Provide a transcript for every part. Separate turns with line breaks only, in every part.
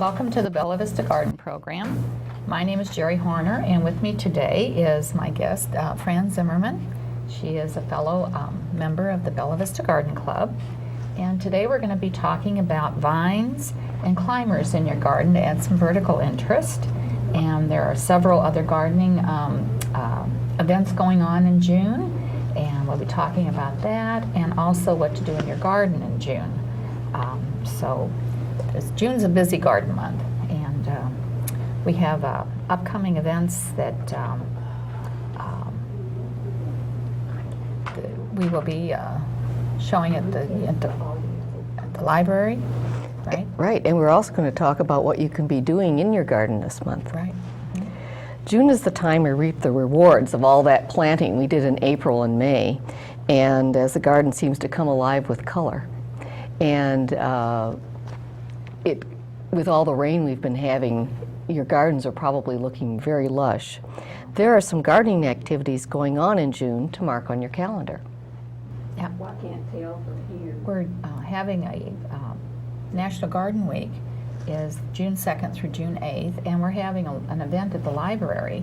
Welcome to the Bella Vista Garden Program. My name is Jerry Horner, and with me today is my guest, Fran Zimmerman. She is a fellow member of the Bella Vista Garden Club. And today we're going to be talking about vines and climbers in your garden to add some vertical interest. And there are several other gardening events going on in June, and we'll be talking about that and also what to do in your garden in June. June's a busy garden month, and we have upcoming events that we will be showing at the library, right?
Right, and we're also going to talk about what you can be doing in your garden this month.
Right.
June is the time we reap the rewards of all that planting we did in April and May, and as the garden seems to come alive with color. And with all the rain we've been having, your gardens are probably looking very lush. There are some gardening activities going on in June to mark on your calendar.
Yeah.
Well, I can't tell from here.
We're having a National Garden Week is June 2nd through June 8th, and we're having an event at the library,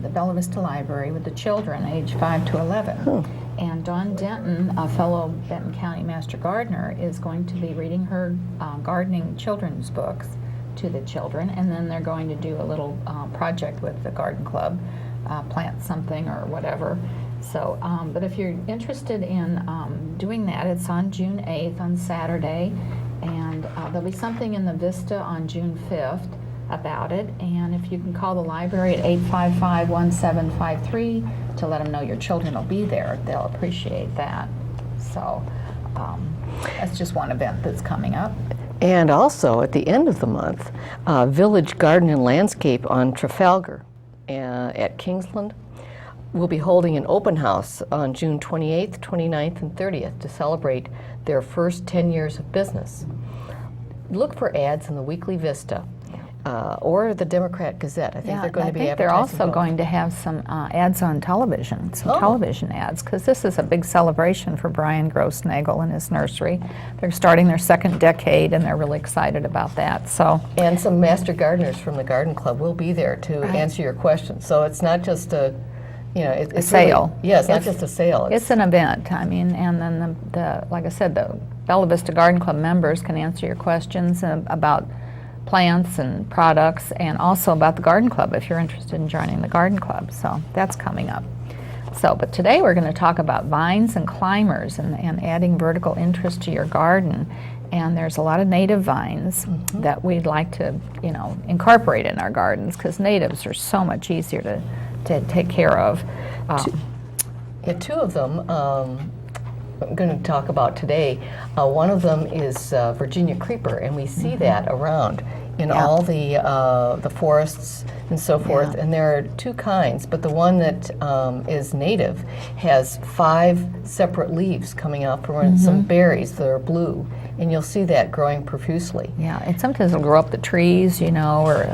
the Bella Vista Library, with the children age 5 to 11. And Dawn Denton, a fellow Benton County Master Gardener, is going to be reading her gardening children's books to the children, and then they're going to do a little project with the garden club, plant something or whatever. So, but if you're interested in doing that, it's on June 8th on Saturday, and there'll be something in the Vista on June 5th about it, and if you can call the library at 855-1753 to let them know your children will be there, they'll appreciate that. So that's just one event that's coming up.
And also at the end of the month, Village Garden and Landscape on Trafalgar at Kingsland will be holding an open house on June 28th, 29th, and 30th to celebrate their first 10 years of business. Look for ads in the Weekly Vista or the Democrat Gazette. I think they're going to be advertising.
They're also
both.
going to have some ads on television, television ads, because this is a big celebration for Brian Grossnagel and his nursery. They're starting their second decade, and they're really excited about that. So,
and some master gardeners from the Garden Club will be there to answer your questions. So it's not just a it's
a sale.
Really, yeah, it's not just a sale.
It's an event. I mean, and then the like I said, the Bella Vista Garden Club members can answer your questions about plants and products, and also about the garden club if you're interested in joining the garden club. So that's coming up. So, but today we're going to talk about vines and climbers and adding vertical interest to your garden. And there's a lot of native vines that we'd like to, incorporate in our gardens, because natives are so much easier to take care of.
Two of them I'm going to talk about today. One of them is Virginia creeper, and we see that around in all the forests and so forth. And there are two kinds, but the one that is native has 5 separate leaves coming out from some berries that are blue, and you'll see that growing profusely.
Yeah, and sometimes it'll grow up the trees, or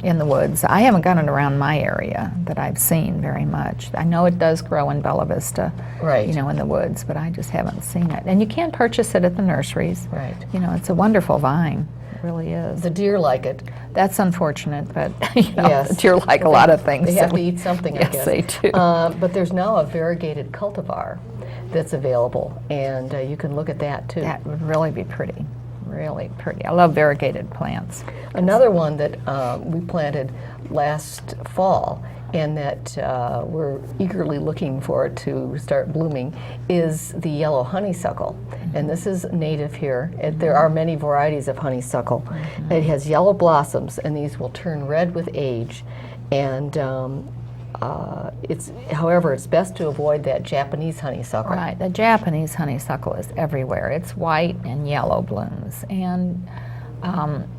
in the woods. I haven't gotten it around my area that I've seen very much. I know it does grow in Bella Vista,
right?
In the woods, but I just haven't seen it. And you can purchase it at the nurseries.
Right.
It's a wonderful vine. It really is.
The deer like it.
That's unfortunate, but
yes.
The deer like a lot of things.
They have to eat something, I guess.
Yes, they do.
But there's now a variegated cultivar that's available, and you can look at that too.
That would really be pretty. Really pretty. I love variegated plants.
Another one that we planted last fall, and that we're eagerly looking for it to start blooming, is the yellow honeysuckle. And this is native here. There are many varieties of honeysuckle. It has yellow blossoms, and these will turn red with age. And however, it's best to avoid that Japanese honeysuckle.
Right, the Japanese honeysuckle is everywhere. It's white and yellow blooms, and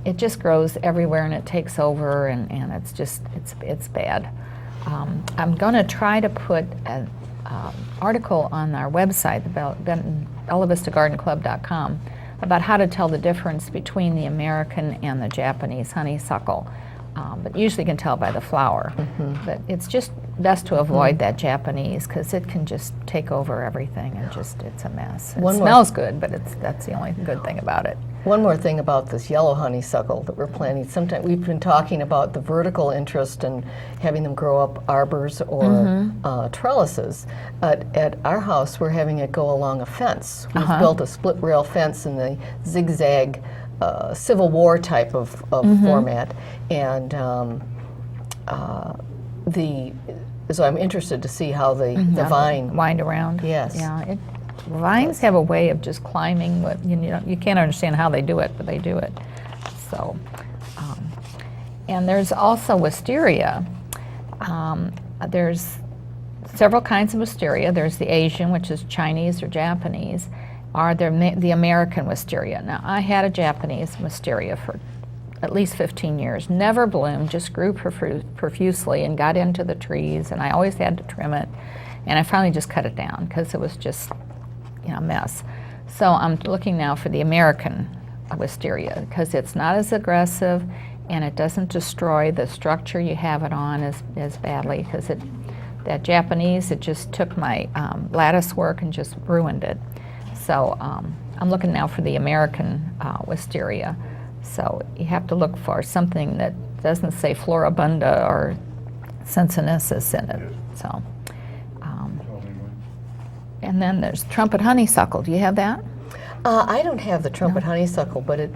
it just grows everywhere, and it takes over, and it's bad. I'm going to try to put an article on our website, BellaVistaGardenClub.com, about how to tell the difference between the American and the Japanese honeysuckle. But usually you can tell by the flower. But it's just best to avoid that Japanese, because it can just take over everything, and it's a mess. It smells good, but that's the only good thing about it.
One more thing about this yellow honeysuckle that we're planting. Sometimes we've been talking about the vertical interest and having them grow up arbors or trellises. At our house, we're having it go along a fence. We've built a split rail fence in the zigzag Civil War type of format, and so I'm interested to see how the vine.
Wind around.
Yes.
Yeah. Vines have a way of just climbing. You can't understand how they do it, but they do it. So, and there's also wisteria. There's several kinds of wisteria. There's the Asian, which is Chinese or Japanese, or the American wisteria. Now, I had a Japanese wisteria for at least 15 years. Never bloomed, just grew profusely and got into the trees, and I always had to trim it. And I finally just cut it down because it was just a mess. So I'm looking now for the American wisteria because it's not as aggressive and it doesn't destroy the structure you have it on as badly, because that Japanese, it just took my lattice work and just ruined it. So I'm looking now for the American wisteria. So you have to look for something that doesn't say floribunda or sinensis in it. So. And then there's trumpet honeysuckle. Do you have that?
I don't have the trumpet honeysuckle, but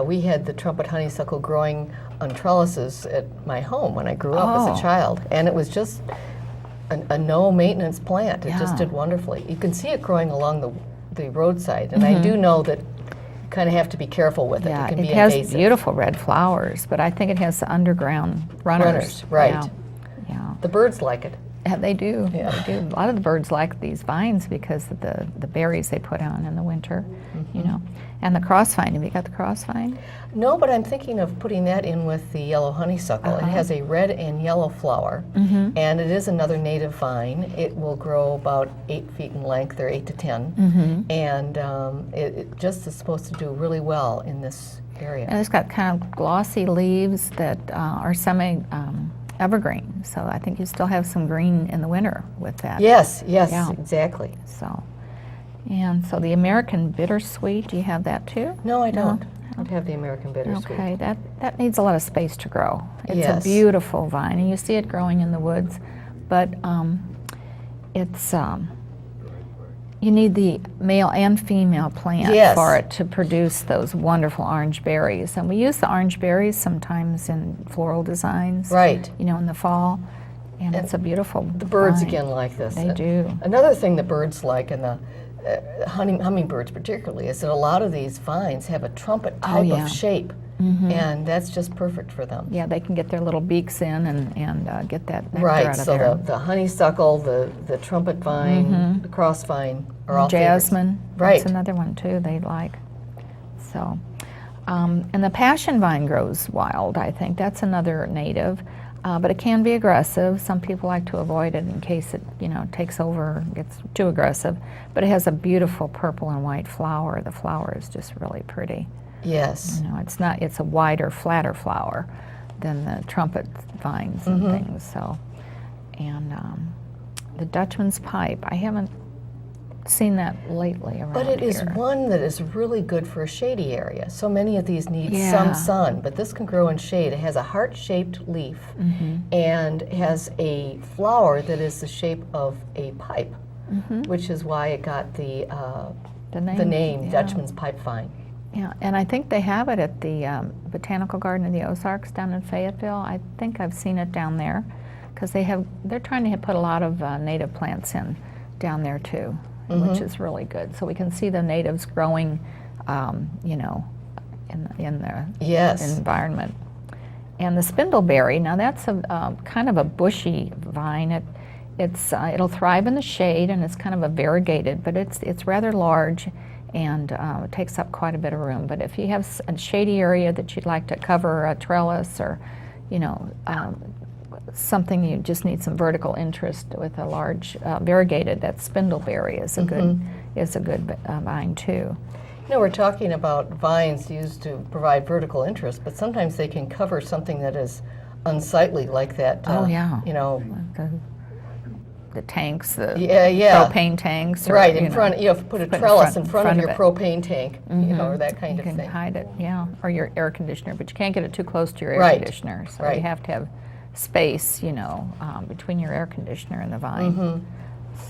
we had the trumpet honeysuckle growing on trellises at my home when I grew up as a child. And it was just a no-maintenance plant. It just did wonderfully. You can see it growing along the roadside. And I do know that you kind of have to be careful with it.
Yeah,
it can be
has
invasive.
Beautiful red flowers, but I think it has the underground runners.
Right.
Yeah.
The birds like it.
Yeah, they do.
Yeah.
They do. A lot of the birds like these vines because of the berries they put on in the winter, And the crossvine. Have you got the crossvine?
No, but I'm thinking of putting that in with the yellow honeysuckle. It has a red and yellow flower, and it is another native vine. It will grow about 8 feet in length, or 8 to 10, and it just is supposed to do really well in this area.
And it's got kind of glossy leaves that are semi evergreen, so I think you still have some green in the winter with that.
Yes,
Yeah.
exactly.
So, and so the American bittersweet, do you have that too?
No, I don't. I don't have the American bittersweet.
Okay, that needs a lot of space to grow. It's
Yes.
a beautiful vine, and you see it growing in the woods, but it's you need the male and female plant
Yes.
for it to produce those wonderful orange berries. And we use the orange berries sometimes in floral designs.
Right.
In the fall, and it's a beautiful
The birds
vine.
again like this.
They do.
Another thing the birds like, and the hummingbirds particularly, is that a lot of these vines have a trumpet type of shape, and that's just perfect for them.
Yeah, they can get their little beaks in and get that nectar
Right,
out of
so
there.
the honeysuckle, the trumpet vine, the crossvine are all
Jasmine,
favorites. Right.
That's another one too they like. So, and the passion vine grows wild, I think. That's another native, but it can be aggressive. Some people like to avoid it in case it, takes over, gets too aggressive. But it has a beautiful purple and white flower. The flower is just really pretty.
Yes.
It's a wider, flatter flower than the trumpet vines and things. So, and the Dutchman's pipe, I haven't seen that lately around
But it is
here.
one that is really good for a shady area. So many of these need
Yeah.
some sun, but this can grow in shade. It has a heart-shaped leaf and has a flower that is the shape of a pipe, which is why it got the name
yeah.
Dutchman's pipe vine.
Yeah, and I think they have it at the Botanical Garden of the Ozarks down in Fayetteville. I think I've seen it down there because they're trying to put a lot of native plants in down there too, which is really good. So we can see the natives growing, in the
Yes.
environment. And the spindleberry, now that's a kind of a bushy vine. It'll thrive in the shade, and it's kind of a variegated, but it's rather large, and it takes up quite a bit of room. But if you have a shady area that you'd like to cover a trellis, or something you just need some vertical interest with a large variegated, that spindleberry is a good vine too.
We're talking about vines used to provide vertical interest, but sometimes they can cover something that is unsightly, like that.
Oh, yeah.
You know,
The the tanks, the
Yeah.
propane tanks. Or,
Right,
you
in
know,
front, you have put a
put in
trellis in front of
front
your
it.
propane tank, you know, or that kind
You
of
can
thing.
hide it, yeah, or your air conditioner, but you can't get it too close to your air
Right,
conditioner. So
right.
you have to have space, you know, between your air conditioner and the vine.
Mm-hmm.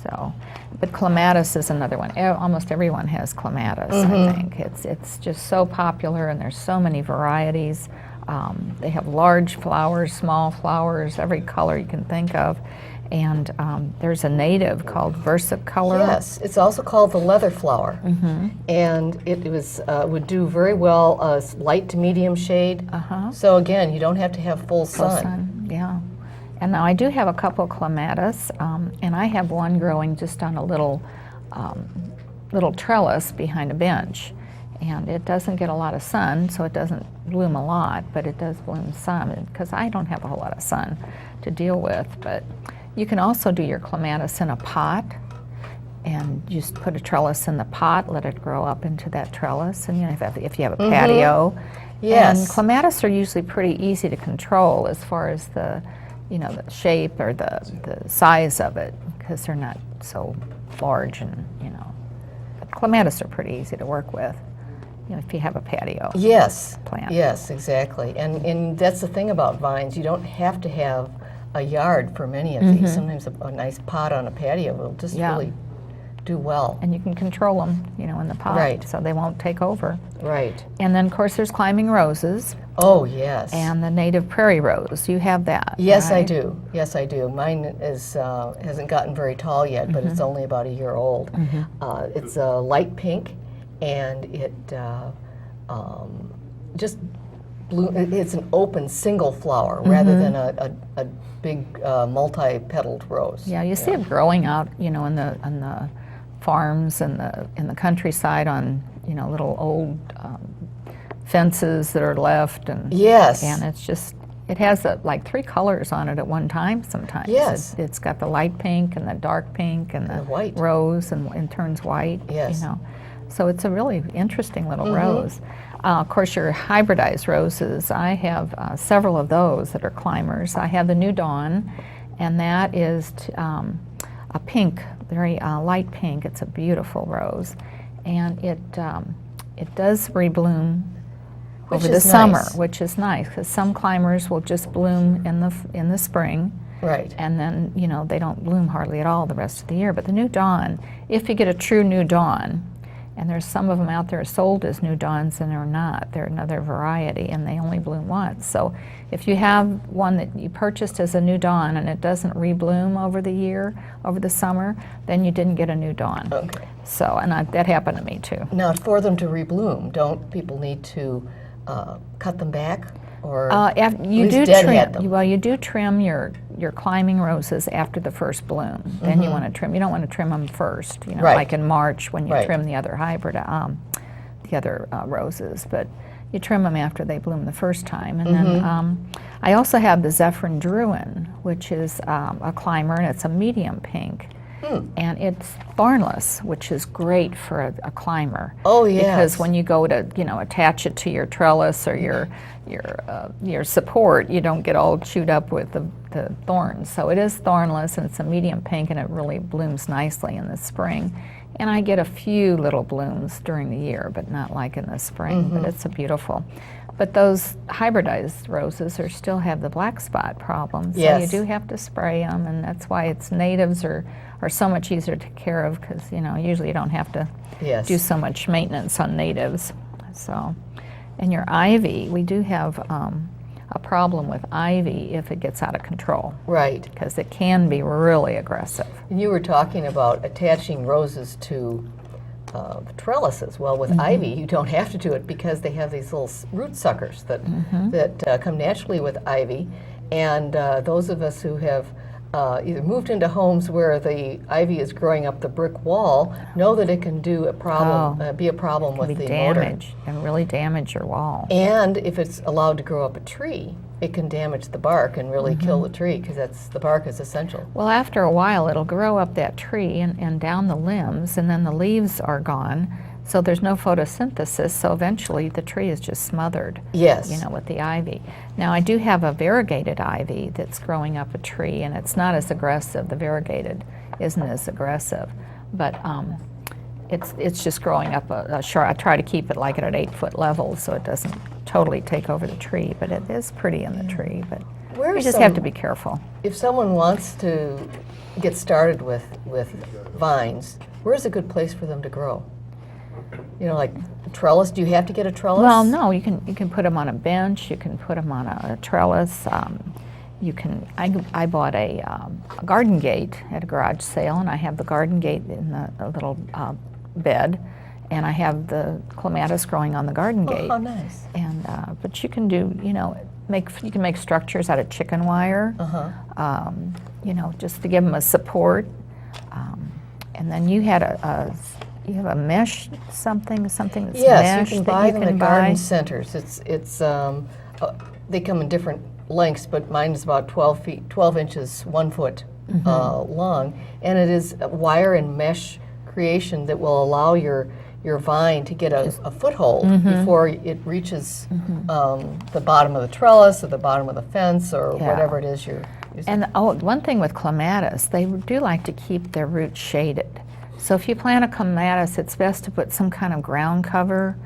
So, but clematis is another one. Almost everyone has clematis, I think. It's just so popular, and there's so many varieties. They have large flowers, small flowers, every color you can think of. And there's a native called versicolor.
Yes, it's also called the leather flower, and it was would do very well light to medium shade. So again, you don't have to have full
Full
sun.
sun, yeah. And now I do have a couple clematis, and I have one growing just on a little trellis behind a bench. And it doesn't get a lot of sun, so it doesn't bloom a lot, but it does bloom some, because I don't have a whole lot of sun to deal with. But you can also do your clematis in a pot, and just put a trellis in the pot, let it grow up into that trellis, and you know, if you have a patio.
Yes.
And clematis are usually pretty easy to control as far as the, you know, the shape or the size of it, because they're not so large, and you know, but clematis are pretty easy to work with, you know, if you have a patio.
Yes.
Plant.
Yes, exactly. And that's the thing about vines. You don't have to have a yard for many of these. Sometimes a nice pot on a patio will just
Yeah.
really do well.
And you can control them, you know, in the pot,
Right.
so they won't take over.
Right.
And then, of course, there's climbing roses
Oh, yes.
and the native prairie rose. You have that.
Yes, I
right?
do. Yes, I do. Mine is hasn't gotten very tall yet, but it's only about a year old. It's a light pink, and it just it's an open single flower rather than a big multi-petaled rose.
Yeah, you see it growing out, you know, on the farms and in the countryside on, you know, little old fences that are left, and
Yes.
and it's just, it has like 3 colors on it at one time sometimes.
Yes.
It's got the light pink and the dark pink and the
white.
rose, and turns white.
Yes.
You know, so it's a really interesting little rose. Of course, your hybridized roses, I have several of those that are climbers. I have the New Dawn, and that is a pink, very light pink. It's a beautiful rose, and it does rebloom
Which
over the
is
summer,
nice.
which is nice, because some climbers will just bloom in the spring,
Right.
and then, you know, they don't bloom hardly at all the rest of the year. But the New Dawn, if you get a true New Dawn, and there's some of them out there sold as New Dawns, and they're not. They're another variety, and they only bloom once. So if you have one that you purchased as a New Dawn and it doesn't rebloom over the year, over the summer, then you didn't get a New Dawn.
Okay.
So, and that happened to me too.
Now, for them to rebloom, don't people need to cut them back, or
You
at
do
least deadhead them?
well, you do trim your climbing roses after the first bloom. Then you want to trim. You don't want to trim them first. You know,
Right.
like in March when you
Right.
trim the other hybrid, the other roses. But you trim them after they bloom the first time. And then I also have the Zephyrin Druin, which is a climber, and it's a medium pink. And it's thornless, which is great for a climber.
Oh, yes.
Because when you go to, you know, attach it to your trellis or your support, you don't get all chewed up with the thorns. So it is thornless, and it's a medium pink, and it really blooms nicely in the spring. And I get a few little blooms during the year, but not like in the spring. But it's a beautiful. But those hybridized roses still have the black spot problem. So
Yes.
you do have to spray them, and that's why its natives are so much easier to take care of, because, you know, usually you don't have to
Yes.
do so much maintenance on natives. So, and your ivy, we do have a problem with ivy if it gets out of control,
Right.
because it can be really aggressive.
And you were talking about attaching roses to trellises. Well, with ivy, you don't have to do it, because they have these little root suckers that come naturally with ivy. And those of us who have either moved into homes where the ivy is growing up the brick wall know that it can do a problem, be a problem with
Be
the mortar.
damaged and really damage your wall.
And if it's allowed to grow up a tree, it can damage the bark and really kill the tree, because the bark is essential.
Well, after a while, it'll grow up that tree and down the limbs, and then the leaves are gone. So there's no photosynthesis, so eventually the tree is just smothered,
Yes.
you know, with the ivy. Now I do have a variegated ivy that's growing up a tree, and it's not as aggressive. The variegated isn't as aggressive, but it's just growing up a short. I try to keep it like at an 8-foot level so it doesn't totally take over the tree, but it is pretty in the tree. But you just have to be careful.
If someone wants to get started with vines, where's a good place for them to grow? You know, like trellis. Do you have to get a trellis?
Well, no, you can put them on a bench. You can put them on a trellis. You can. I bought a garden gate at a garage sale, and I have the garden gate in a little bed, and I have the clematis growing on the garden gate.
Oh, how nice!
And but you can do, you know, you can make structures out of chicken wire. You know, just to give them a support. And then you had you have a mesh something that's
Yes,
mesh
you can
that
buy
you
them
can
at
buy.
garden centers. They come in different lengths, but mine is about 12 inches, 1 foot long, and it is a wire and mesh creation that will allow your vine to get a foothold before it reaches the bottom of the trellis or the bottom of the fence or whatever it is you're using.
And one thing with clematis, they do like to keep their roots shaded. So if you plant a clematis, it's best to put some kind of ground cover,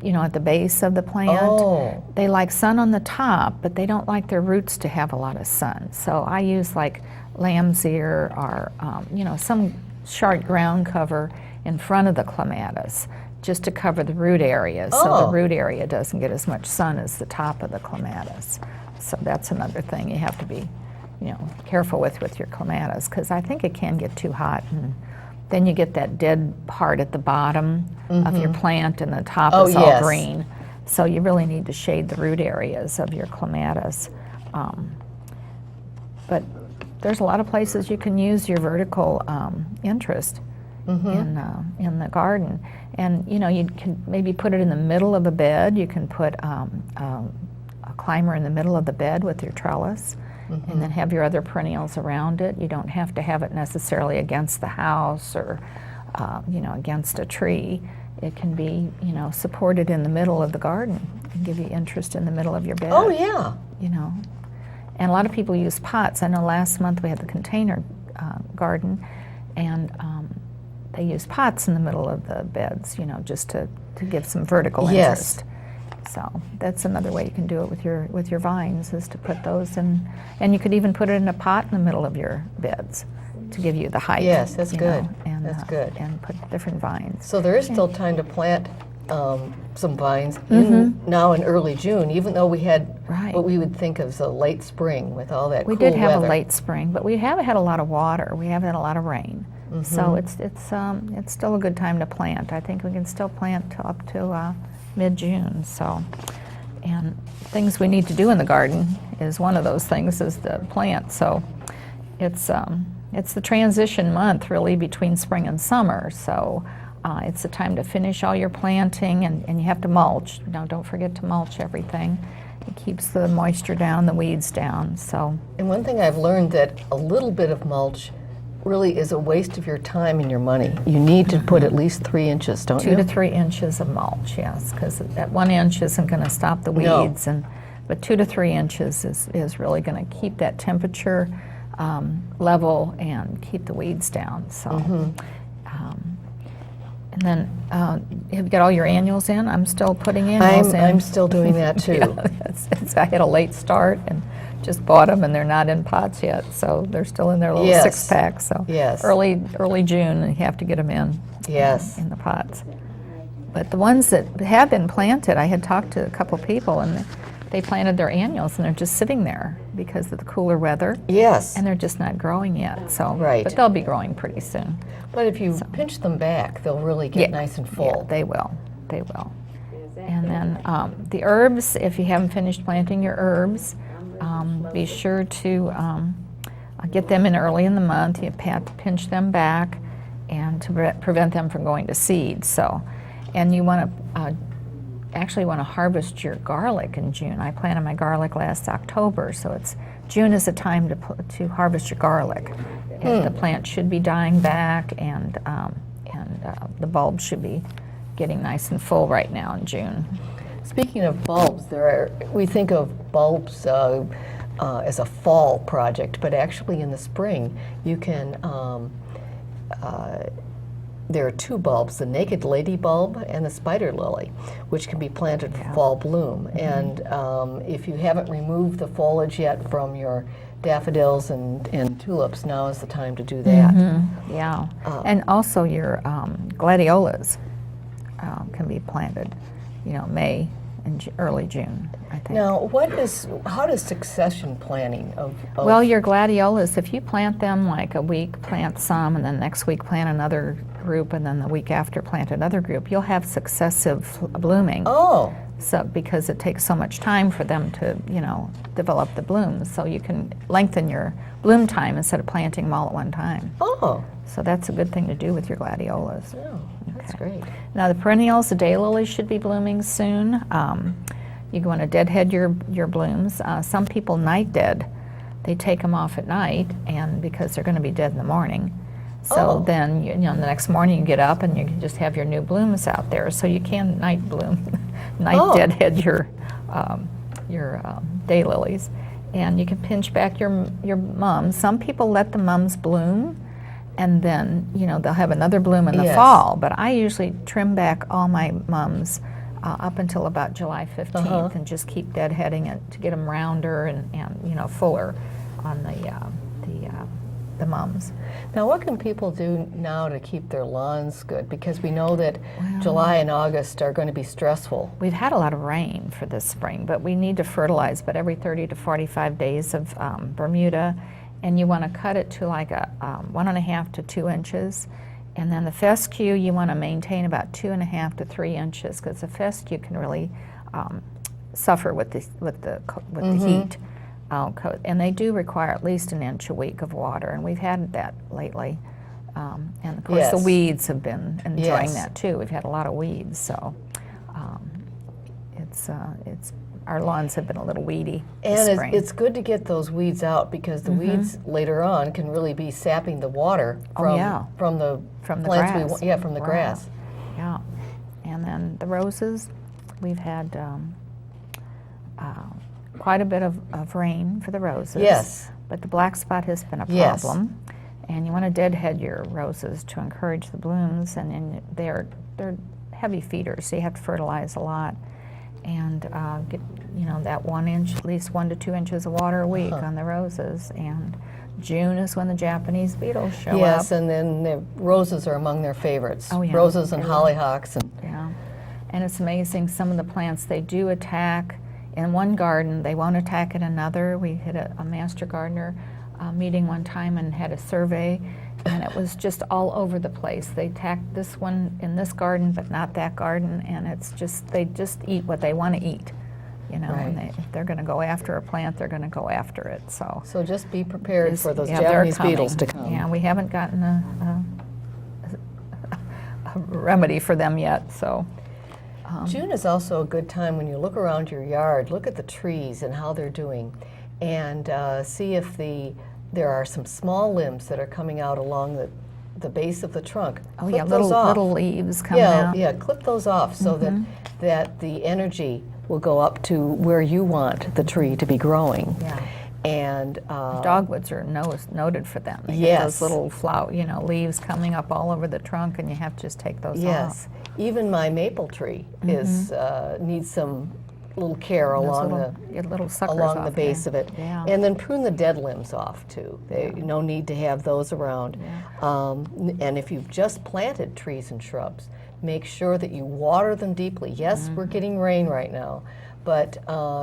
you know, at the base of the plant.
Oh.
They like sun on the top, but they don't like their roots to have a lot of sun. So I use like lamb's ear or, you know, some short ground cover in front of the clematis just to cover the root area. So the root area doesn't get as much sun as the top of the clematis. So that's another thing you have to be, you know, careful with your clematis, because I think it can get too hot, and then you get that dead part at the bottom of your plant, and the top is all green. So you really need to shade the root areas of your clematis. But there's a lot of places you can use your vertical interest in the garden. And you know, you can maybe put it in the middle of a bed. You can put a climber in the middle of the bed with your trellis, and then have your other perennials around it. You don't have to have it necessarily against the house or you know, against a tree. It can be, you know, supported in the middle of the garden and give you interest in the middle of your bed.
Oh, yeah.
You know, and a lot of people use pots. I know last month we had the container garden, and they use pots in the middle of the beds, you know, just to give some vertical interest. So that's another way you can do it with your vines, is to put those in, and you could even put it in a pot in the middle of your beds to give you the height.
Yes, that's good.
Know, and,
that's good.
And put different vines.
So there is still time to plant some vines now in early June, even though we had what we would think of as a late spring with all that
we
cool
did have
weather.
a late spring, but we haven't had a lot of water. We haven't had a lot of rain. So it's still a good time to plant. I think we can still plant up to mid-June. So, and things we need to do in the garden is one of those things is the plant. So it's the transition month really between spring and summer. So it's the time to finish all your planting, and you have to mulch. Now don't forget to mulch everything. It keeps the moisture down, the weeds down. So.
And one thing I've learned, that a little bit of mulch really is a waste of your time and your money. You need to put at least 3 inches, don't you?
2 to 3 inches of mulch, yes, because that 1 inch isn't going to stop the weeds, but 2 to 3 inches is really going to keep that temperature level and keep the weeds down. So, and then have you got all your annuals in? I'm still putting annuals in.
I'm still doing that too.
I had a late start and just bought them, and they're not in pots yet, so they're still in their little 6-pack. So early June, you have to get them in. In the pots. But the ones that have been planted, I had talked to a couple people, and they planted their annuals, and they're just sitting there because of the cooler weather. And they're just not growing yet. So, but they'll be growing pretty soon.
But if you pinch them back, they'll really get nice and full.
Yeah, they will. They will. And then the herbs, if you haven't finished planting your herbs, be sure to get them in early in the month. You have to pinch them back and to prevent them from going to seed. So, and you want to actually want to harvest your garlic in June. I planted my garlic last October, so June is the time to harvest your garlic. And the plant should be dying back, and the bulbs should be getting nice and full right now in June.
Speaking of bulbs, we think of bulbs as a fall project, but actually in the spring you can. There are two bulbs, the naked lady bulb and the spider lily, which can be planted for fall bloom. And if you haven't removed the foliage yet from your daffodils and tulips, now is the time to do that.
Yeah, and also your gladiolas can be planted, May and early June, I think.
Now, how does succession planning of
Well, your gladiolas, if you plant them like a week, plant some, and then next week plant another group, and then the week after plant another group, you'll have successive blooming.
Oh,
So because it takes so much time for them to, develop the blooms, so you can lengthen your bloom time instead of planting them all at one time.
oh,
So that's a good thing to do with your gladiolas.
oh, that's
Okay.
great.
Now the perennials, the daylilies should be blooming soon. You want to deadhead your blooms. Some people night dead. They take them off at night, and because they're going to be dead in the morning. So
Oh.
then, the next morning you get up and you can just have your new blooms out there. So you can night bloom, night
Oh.
deadhead your daylilies, and you can pinch back your mums. Some people let the mums bloom, and then they'll have another bloom in the
Yes.
fall. But I usually trim back all my mums up until about July 15th, and just keep deadheading it to get them rounder and fuller on the mums.
Now, what can people do now to keep their lawns good? Because we know that July and August are going to be stressful.
We've had a lot of rain for this spring, but we need to fertilize but every 30 to 45 days of Bermuda, and you want to cut it to like a 1.5 to 2 inches. And then the fescue, you want to maintain about 2.5 to 3 inches, because the fescue can really suffer with the heat. And they do require at least an inch a week of water, and we've had that lately. And of course, the
Yes.
weeds have been enjoying
Yes.
that too. We've had a lot of weeds, so our lawns have been a little weedy this
And
spring.
it's good to get those weeds out, because the weeds later on can really be sapping the water from the
From the
plants
grass.
from the
Wow.
grass.
Yeah, and then the roses, we've had quite a bit of rain for the roses.
Yes.
But the black spot has been a
Yes.
problem, and you want to deadhead your roses to encourage the blooms. And then they're heavy feeders, so you have to fertilize a lot, and get that 1 inch, at least 1 to 2 inches of water a week on the roses. And June is when the Japanese beetles show up.
Yes, and then the roses are among their favorites.
Oh, yeah.
Roses and
They
hollyhocks. And
Yeah, and it's amazing, some of the plants they do attack in one garden, they won't attack in another. We had a master gardener meeting one time and had a survey, and it was just all over the place. They attacked this one in this garden, but not that garden, and they just eat what they want to eat. And if they're going to go after a plant, they're going to go after it. So
just be prepared for those
they're
Japanese
coming.
beetles to come.
Yeah, we haven't gotten a remedy for them yet. So
June is also a good time when you look around your yard, look at the trees and how they're doing, and see if there are some small limbs that are coming out along the base of the trunk.
oh
Clip
yeah,
those off.
little leaves coming out.
Yeah, clip those off so that the energy will go up to where you want the tree to be growing.
Yeah.
And
Dogwoods are noted for them. They get
Yes.
those little leaves coming up all over the trunk, and you have to just take those
yes,
off.
even my maple tree is needs some little care along
Get little suckers
along the
off
base
there.
of it.
Yeah.
And then prune the dead limbs off too. No need to have those around. And if you've just planted trees and shrubs, make sure that you water them deeply. Yes, we're getting rain right now, but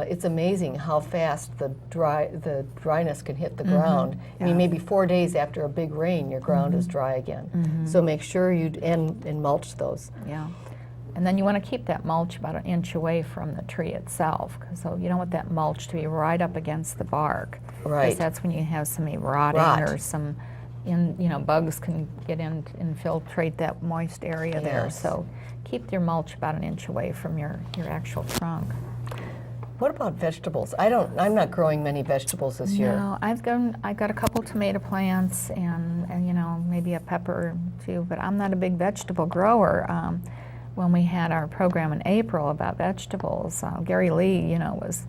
it's amazing how fast the dryness can hit the ground. I mean, maybe 4 days after a big rain, your ground is dry again. So make sure and mulch those.
Yeah. And then you want to keep that mulch about an inch away from the tree itself, so you don't want that mulch to be right up against the bark.
Right.
Because that's when you have some rotting or some, bugs can get in, infiltrate that moist area there.
Yes.
So keep your mulch about an inch away from your actual trunk.
What about vegetables? I'm not growing many vegetables this year.
No, I've got a couple tomato plants and you know, maybe a pepper or two, but I'm not a big vegetable grower. When we had our program in April about vegetables, Gary Lee, you know, was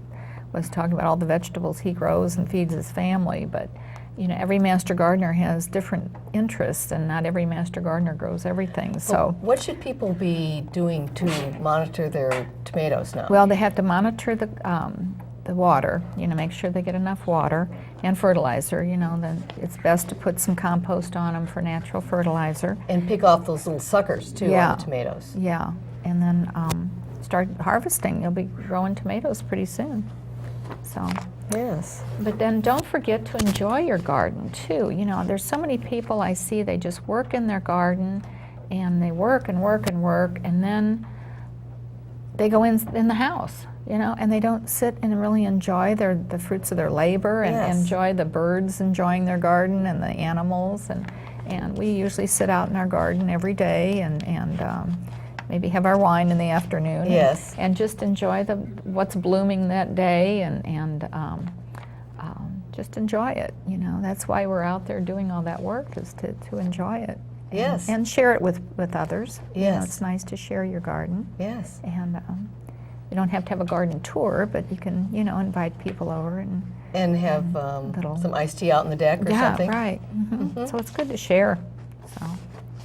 talking about all the vegetables he grows and feeds his family, but you know, every master gardener has different interests, and not every master gardener grows everything. So,
what should people be doing to monitor their tomatoes now?
well, they have to monitor the water. You know, make sure they get enough water and fertilizer. You know, then it's best to put some compost on them for natural fertilizer.
And pick off those little suckers too on the tomatoes.
Yeah, and then start harvesting. You'll be growing tomatoes pretty soon. So.
Yes.
But then don't forget to enjoy your garden too. You know, there's so many people I see, they just work in their garden and they work and work and work, and then they go in the house, you know, and they don't sit and really enjoy the fruits of their labor and enjoy the birds enjoying their garden and the animals. And we usually sit out in our garden every day and maybe have our wine in the afternoon.
Yes.
And just enjoy what's blooming that day and just enjoy it. You know, that's why we're out there doing all that work, is to enjoy it.
Yes.
And share it with others.
Yes.
You know, it's nice to share your garden.
Yes.
And you don't have to have a garden tour, but you can, you know, invite people over
and have some iced tea out on the deck or something.
Yeah, right. So it's good to share. So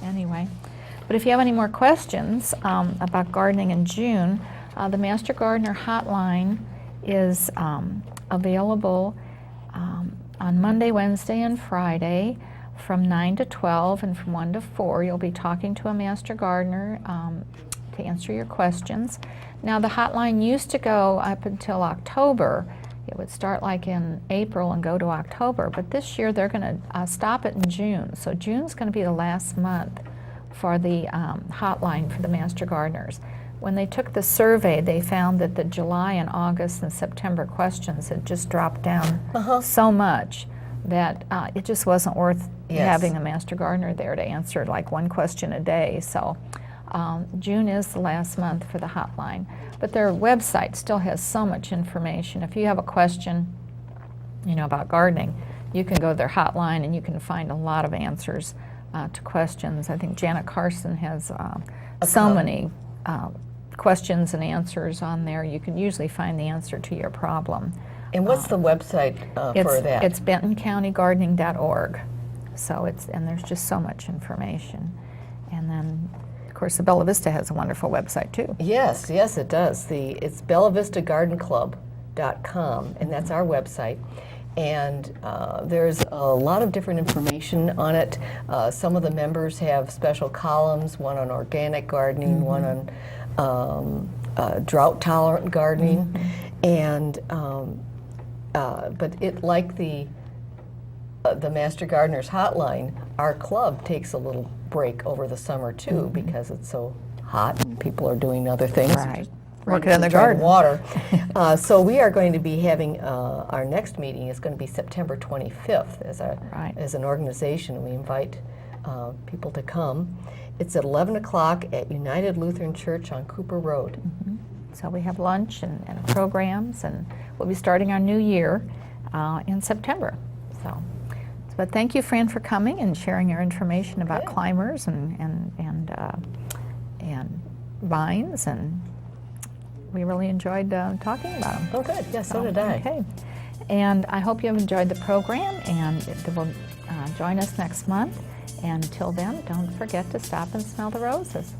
anyway. But if you have any more questions about gardening in June, the Master Gardener hotline is available on Monday, Wednesday, and Friday from 9 to 12 and from 1 to 4. You'll be talking to a Master Gardener to answer your questions. Now, the hotline used to go up until October. It would start like in April and go to October, but this year they're going to stop it in June. So June's going to be the last month for the hotline for the Master Gardeners. When they took the survey, they found that the July and August and September questions had just dropped down so much that it just wasn't worth having a Master Gardener there to answer like one question a day. So June is the last month for the hotline. But their website still has so much information. If you have a question, you know, about gardening, you can go to their hotline and you can find a lot of answers to questions. I think Janet Carson has so many questions and answers on there. You can usually find the answer to your problem.
And what's the website for that?
It's bentoncountygardening.org. So and there's just so much information. And then, of course, the Bella Vista has a wonderful website too.
Yes, it does. It's bellavistagardenclub.com, and that's our website. And there's a lot of different information on it. Some of the members have special columns, one on organic gardening, one on drought-tolerant gardening, and but like the Master Gardener's hotline, our club takes a little break over the summer too, because it's so hot and people are doing other things.
Right. Working in the garden.
Water. So we are going to be having our next meeting is going to be September 25th as an organization. We invite people to come. It's at 11 o'clock at United Lutheran Church on Cooper Road.
So we have lunch and programs, and we'll be starting our new year in September. But thank you, Fran, for coming and sharing your information about climbers and vines, and we really enjoyed talking about them.
Oh, good. Yeah, so did I.
Okay. And I hope you have enjoyed the program, and join us next month. And until then, don't forget to stop and smell the roses.